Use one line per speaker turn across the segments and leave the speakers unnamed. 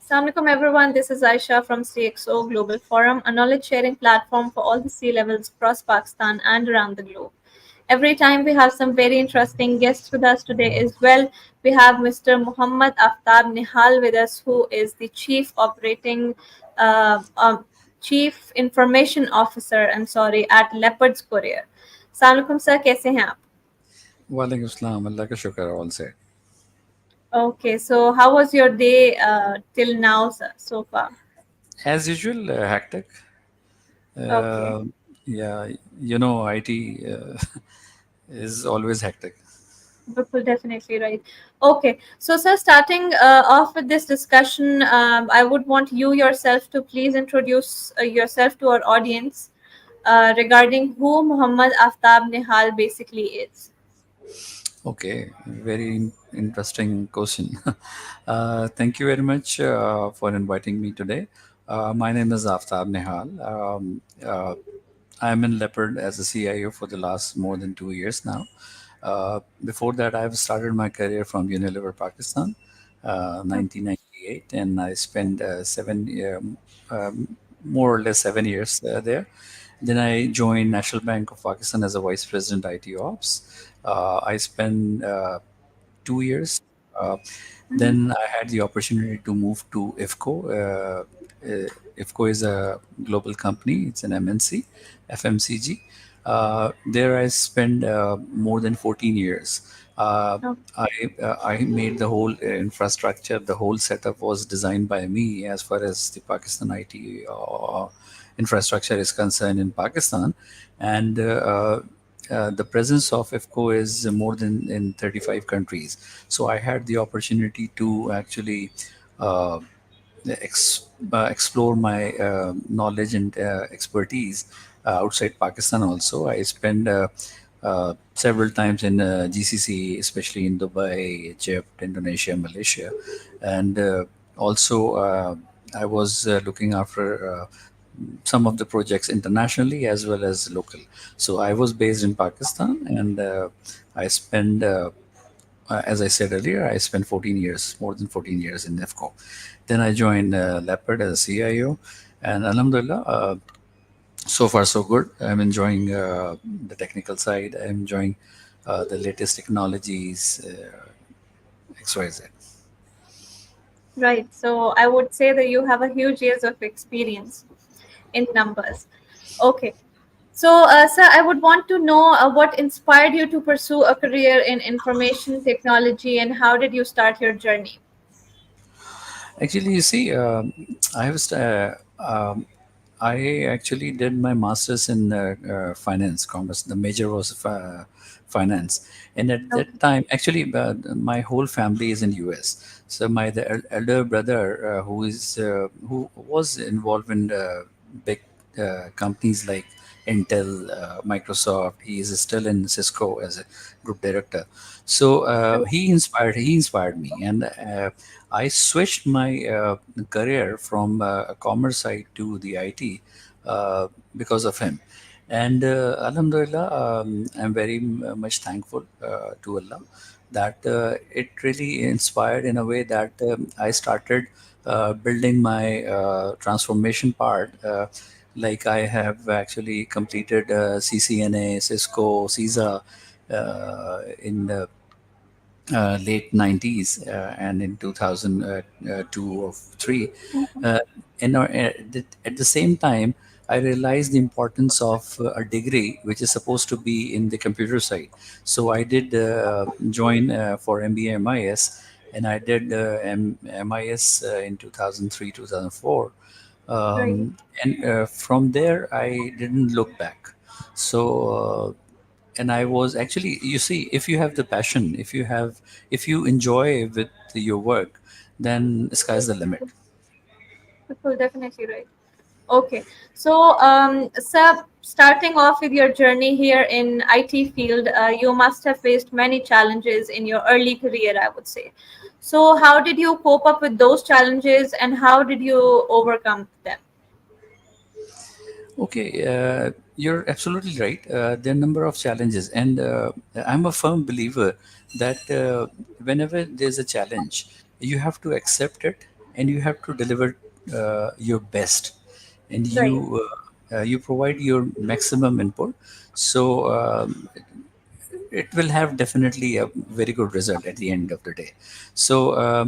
Assalamualaikum everyone, this is Ayesha from CxO Global Forum, a knowledge sharing platform for all the C levels across Pakistan and around the globe. Every time we have some very interesting guests with us today as well. We have Mr. Muhammad Aftab Nehal with us, who is the uh, um, Chief Information Officer, at Leopards Courier. Assalamualaikum sir, कैसे हैं आप?
वालेकुम सलाम अल्लाह का शुक्र all से
Okay, so how was your day till now, sir, so far?
as usual hectic
Okay.
uh, yeah IT is always hectic.
Bipul, definitely right. Okay, so sir, starting off with this discussion, I would want you yourself to please introduce yourself to our audience regarding who Muhammad Aftab Nihal basically is.
Okay, very interesting question. Thank you very much for inviting me today. My name is Aftab Nehal. I'm in Leopard as a CIO for the last more than 2 years now. Before that, I've started my career from Unilever, Pakistan, 1998, and I spent more or less 7 years there. Then I joined National Bank of Pakistan as a vice president IT ops. I spent 2 years. Uh,
Mhm.
then I had the opportunity to move to IFCO. IFCO is a global company. It's an MNC, FMCG. There I spent more than 14 years. Uh,
Oh,
I made the whole infrastructure. The whole setup was designed by me as far as the Pakistan IT infrastructure is concerned in Pakistan, and the presence of IFCO is more than in 35 countries. So I had the opportunity to actually uh, explore my knowledge and expertise outside Pakistan also. I spent several times in GCC, especially in Dubai, Egypt, Indonesia, Malaysia, and also I was looking after some of the projects internationally as well as local. So I was based in Pakistan, and I spent, as I said earlier, I spent 14 years, more than 14 years in NEFCO. Then I joined Leopard as a CIO, and Alhamdulillah, so far so good. I'm enjoying the technical side. I'm enjoying the latest technologies, XYZ.
right. So I would say that you have a huge years of experience in numbers. Okay. So, sir, I would want to know what inspired you to pursue a career in information technology and how did you start your journey?
Actually, you see, I was. I actually did my master's in finance, commerce. The major was finance, and at
Okay.
that time, actually, my whole family is in US. So my elder brother, who was involved in big companies like Intel, Microsoft, he is still in Cisco as a group director. So he inspired me, and I switched my career from a commerce side to the IT because of him. And Alhamdulillah, I'm very much thankful to Allah that it really inspired in a way that I started building my transformation part. Like I have actually completed CCNA, Cisco, CISA in late 90s and in 2002 or 3. Uh, and at the same time, I realized the importance of a degree which is supposed to be in the computer side. So I did join for MBA MIS, and I did MIS in 2003, 2004.
Right.
And from there, I didn't look back. So and I was actually, you see, if you have the passion, if you enjoy with your work, then sky's the limit.
People definitely right. Okay. So, sir, starting off with your journey here in IT field, you must have faced many challenges in your early career, I would say. So, how did you cope up with those challenges and how did you overcome them?
Okay, you're absolutely right. There are a number of challenges, and I'm a firm believer that whenever there's a challenge, you have to accept it and you have to deliver your best, and
Right.
you provide your maximum input. So it will have definitely a very good result at the end of the day. So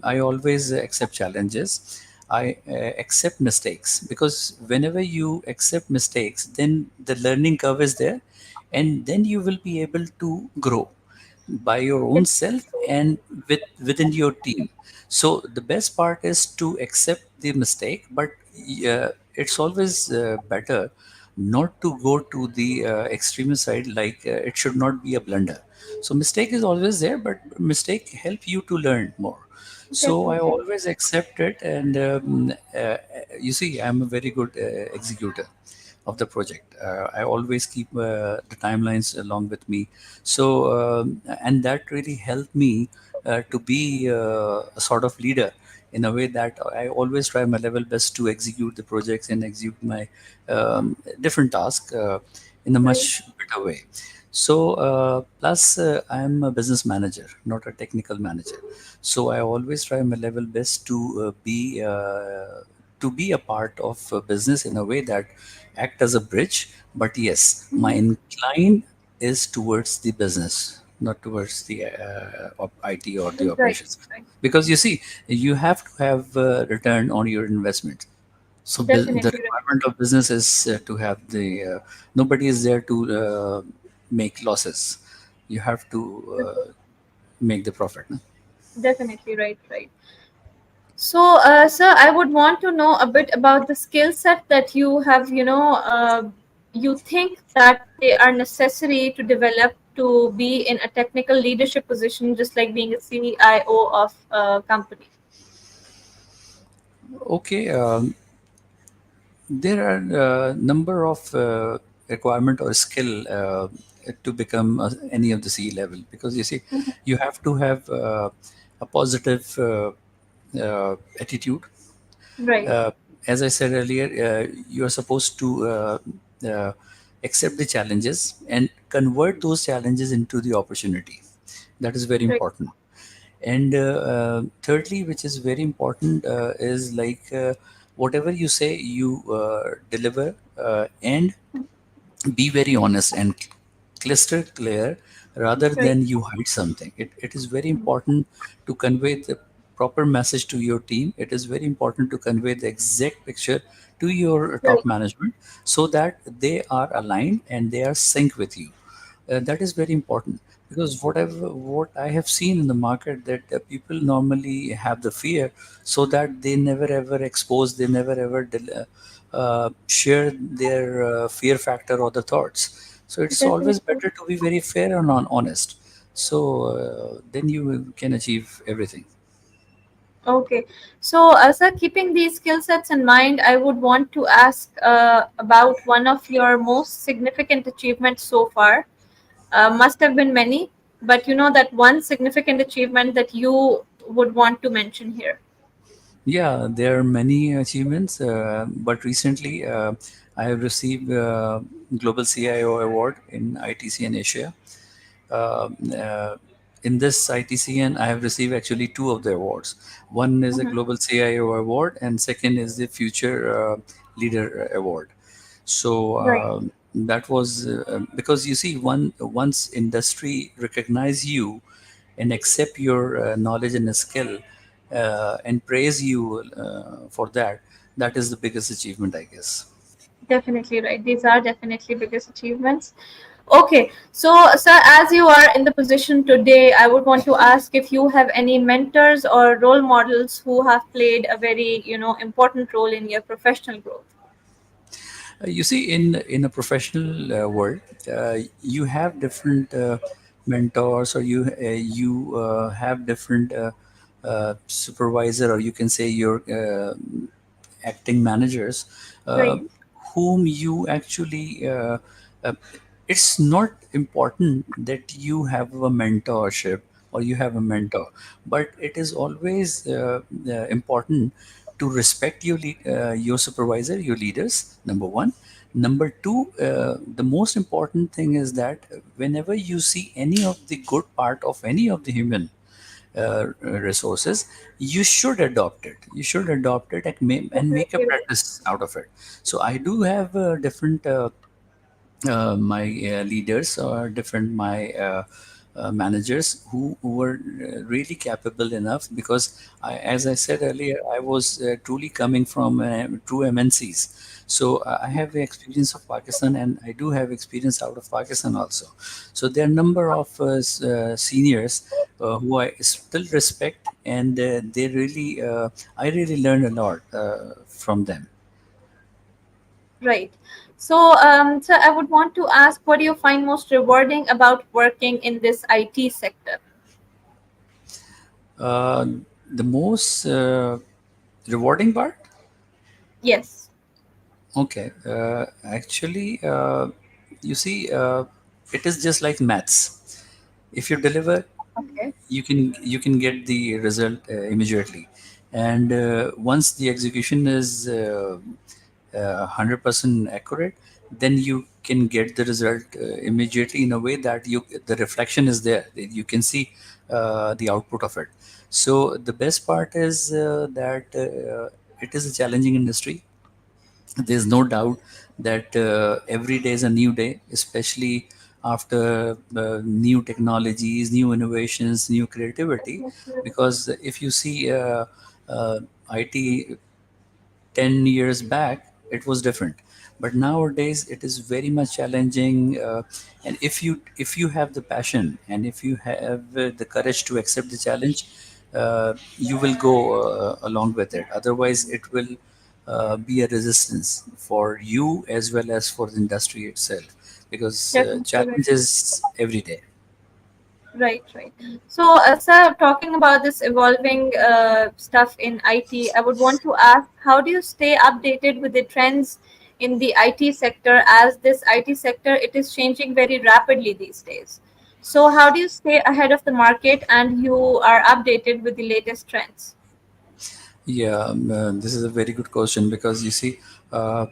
I always accept challenges. I accept mistakes, because whenever you accept mistakes, then the learning curve is there, and then you will be able to grow by your own self and within your team. So the best part is to accept the mistake, but it's always better not to go to the extreme side, like it should not be a blunder. So mistake is always there, but mistake help you to learn more. So I
Definitely.
always accept it, and you see, I'm a very good executor of the project. I always keep the timelines along with me. So, and that really helped me to be a sort of leader, in a way that I always try my level best to execute the projects and execute my different tasks in a
Right.
much better way. So, plus I'm a business manager, not a technical manager. So I always try my level best to be a part of a business in a way that act as a bridge. But yes, my
Mhm.
incline is towards the business, not towards the IT or the
Right.
operations,
Right.
because you see, you have to have return on your investment. So the
Definitely right.
requirement of business is to have the nobody is there to make losses. You have to make the profit, no?
Definitely right. Right. So, sir, I would want to know a bit about the skill set that you have, you think that they are necessary to develop to be in a technical leadership position, just like being a CIO of a company.
Okay, there are a number of requirement or skill to become any of the C level, because you see, you have to have a positive attitude.
Right,
uh, as I said earlier, you are supposed to uh, accept the challenges and convert those challenges into the opportunity. That is very
right,
important. And thirdly, which is very important, is like whatever you say, you deliver, and be very honest and cluster clear, rather
right,
than you hide something. It is very important to convey the proper message to your team. It is very important to convey the exact picture to your top
right.
management, so that they are aligned and they are sync with you. That is very important, because what I have seen in the market, that people normally have the fear, so that they never ever expose, they never ever share their fear factor or the thoughts. So it's always
Definitely.
better to be very fair and honest. So then you can achieve everything.
Okay. So, sir, keeping these skill sets in mind, I would want to ask about one of your most significant achievements so far. Must have been many, but you know that one significant achievement that you would want to mention here.
Yeah, there are many achievements, but recently I have received Global CIO Award in ITC and Asia. Uh, uh, in this ITCN, I have received actually two of the awards. One is a
Mhm.
Global CIO Award, and second is the Future Leader Award. So
Right,
that was because you see, once industry recognize you and accept your knowledge and skill, and praise you for that, that is the biggest achievement, I guess.
definitely right. These are definitely biggest achievements. Okay, so sir, as you are in the position today, I would want to ask if you have any mentors or role models who have played a very, important role in your professional growth.
You see, in a professional world, you have different mentors, or you have different supervisor, or you can say your acting managers, uh,
Right,
whom you actually. Uh, it's not important that you have a mentorship or you have a mentor, but it is always important to respect your supervisor, your leaders, number one. Number two, the most important thing is that whenever you see any of the good part of any of the human, resources, you should adopt it. You should adopt it and make a
Definitely right.
practice out of it. So I do have different my leaders or different my managers who were really capable enough, because as I said earlier, I was truly coming from true MNCs. So I have the experience of Pakistan, and I do have experience out of Pakistan also. So there are a number of seniors who I still respect, and they really I really learned a lot from them.
Right. So, so I would want to ask, what do you find most rewarding about working in this IT sector?
Uh, the most rewarding part.
Yes.
Okay, actually, you see, it is just like maths. If you deliver,
Okay.
you can get the result immediately, and once the execution is 100% accurate, then you can get the result immediately in a way that the reflection is there. You can see the output of it. So the best part is that it is a challenging industry. There's no doubt that every day is a new day, especially after new technologies, new innovations, new creativity. Because if you see uh, IT 10 years back, it was different, but nowadays it is very much challenging. And if you have the passion, and if you have the courage to accept the challenge, you will go along with it. Otherwise it will be a resistance for you as well as for the industry itself, because
Definitely right.
challenge is every day.
Right, right. So, sir, talking about this evolving stuff in IT, I would want to ask, how do you stay updated with the trends in the IT sector? As this IT sector, it is changing very rapidly these days. So, how do you stay ahead of the market and you are updated with the latest trends?
Yeah, this is a very good question, because you see, uh,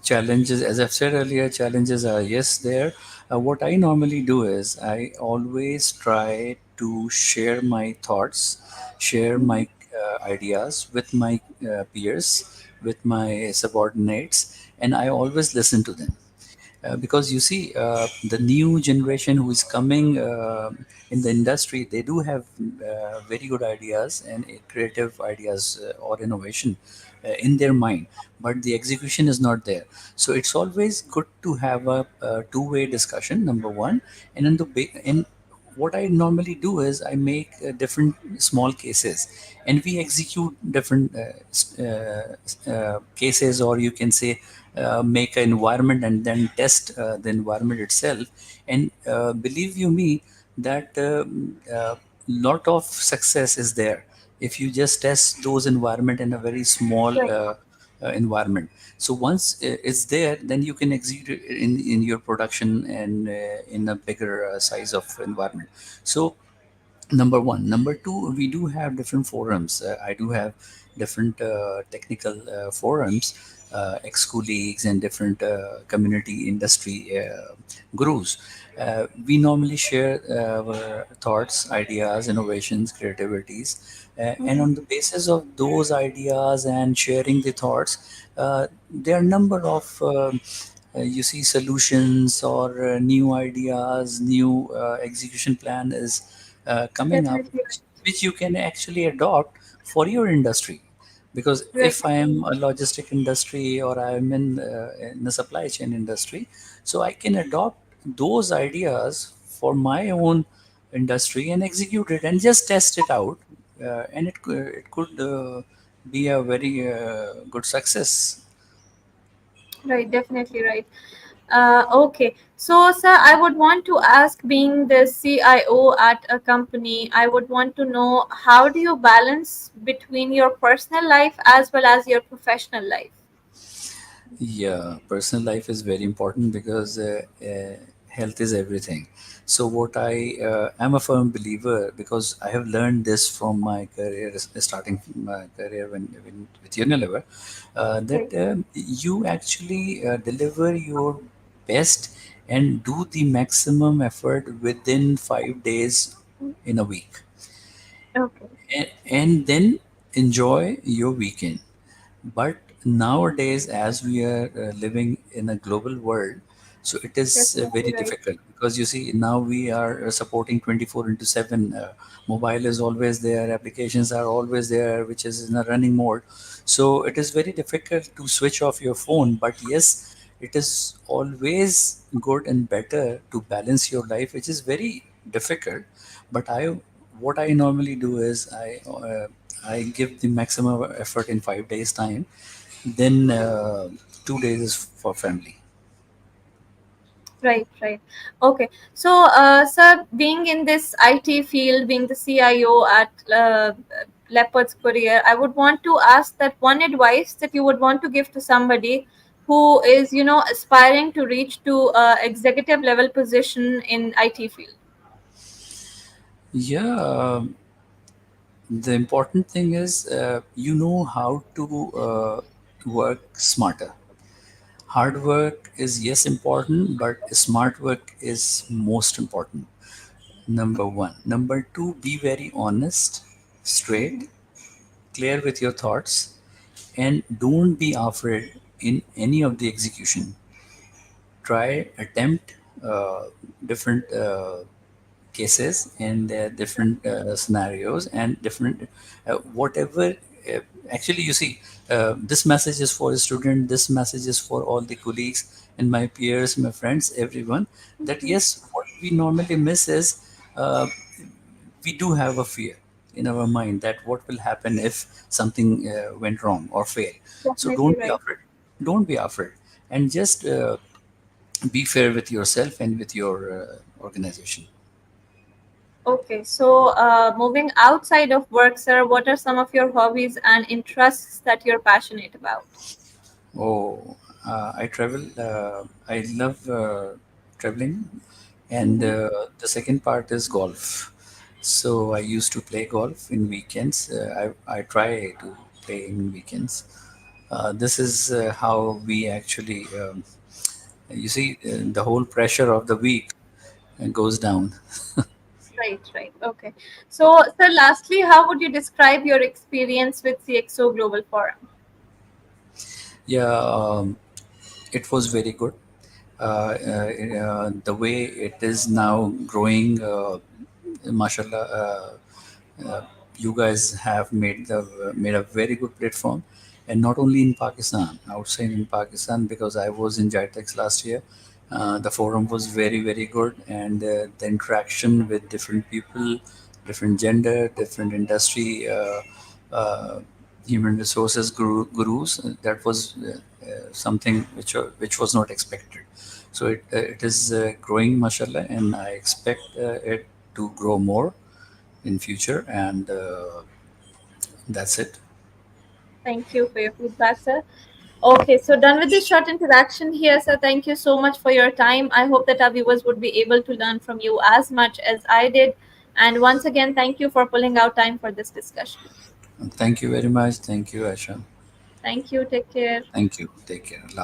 challenges, as I've said earlier, challenges are, yes, there. What I normally do is I always try to share my thoughts, share my ideas with my peers, with my subordinates, and I always listen to them. Because you see, the new generation who is coming in the industry, they do have very good ideas and creative ideas or innovation in their mind, but the execution is not there. So it's always good to have a two-way discussion, number one. And in what I normally do is I make different small cases, and we execute different cases, or you can say make an environment and then test the environment itself. And believe you me, that lot of success is there if you just test those environment in a very small
Right.
environment. So once it's there, then you can execute it in your production, and in a bigger size of environment. So number one. Number two, we do have different forums. I do have different technical forums, ex colleagues, and different community industry gurus. We normally share our thoughts, ideas, innovations, creativities, and
Mhm.
on the basis of those ideas and sharing the thoughts, there are a number of you see solutions, or new ideas, new execution plan is coming up,
Definitely right.
which you can actually adopt for your industry. Because
Right.
if I am a logistic industry, or I am in the supply chain industry, so I can adopt those ideas for my own industry and execute it and just test it out, and it could be a very good success.
Right, definitely right. Okay, so sir, I would want to ask, being the CIO at a company, I would want to know, how do you balance between your personal life as well as your professional life?
Yeah, personal life is very important, because health is everything. So what I am a firm believer, because I have learned this from my career, starting from my career with Unilever, that
Right.
you actually deliver your best and do the maximum effort within 5 days in a week.
Okay.
and then enjoy your weekend. But nowadays, as we are living in a global world, so it is
Definitely
very
right.
difficult, because you see now we are supporting 24 into 7. Mobile is always there, applications are always there, which is in a running mode. So it is very difficult to switch off your phone. But yes, it is always good and better to balance your life, which is very difficult. But what I normally do is I give the maximum effort in 5 days time. Then 2 days is for family.
Right, right. Okay. So, sir, being in this IT field, being the CIO at Leopards Courier, I would want to ask that one advice that you would want to give to somebody who is, aspiring to reach to executive level position in IT field.
Yeah, the important thing is you know how to work smarter. Hard work is yes important, but smart work is most important. Number one. Number two, be very honest, straight, clear with your thoughts, and don't be afraid in any of the execution. Try, attempt different cases and different scenarios and different whatever. Actually, you see, this message is for a student, this message is for all the colleagues and my peers, my friends, everyone. That yes, what we normally miss is we do have a fear in our mind that what will happen if something went wrong or fail. So
Definitely
don't be
right.
afraid. Don't be afraid, and just be fair with yourself and with your organization.
Okay. So, moving outside of work, sir, what are some of your hobbies and interests that you're passionate about?
Oh, I travel. I love traveling, and
Mm-hmm.
the second part is golf. So I used to play golf in weekends. I try to play in weekends. This is how we actually, you see, the whole pressure of the week goes down.
Right, right. Okay. So, sir, lastly, how would you describe your experience with CXO Global Forum?
Yeah, it was very good. The way it is now growing, mashallah, you guys have made a very good platform, and not only in Pakistan, outside in Pakistan, because I was in Jitex last year. The forum was very very good, and the interaction with different people, different gender, different industry, human resources gurus, that was something which was not expected. So it is growing, mashallah, and I expect it to grow more in future, and that's it.
Thank you for your feedback, sir. Okay, so done with this short interaction here, sir. Thank you so much for your time. I hope that our viewers would be able to learn from you as much as I did. And once again, thank you for pulling out time for this discussion.
And thank you very much. Thank you, Aisha.
Thank you. Take care.
Thank you. Take care. Allah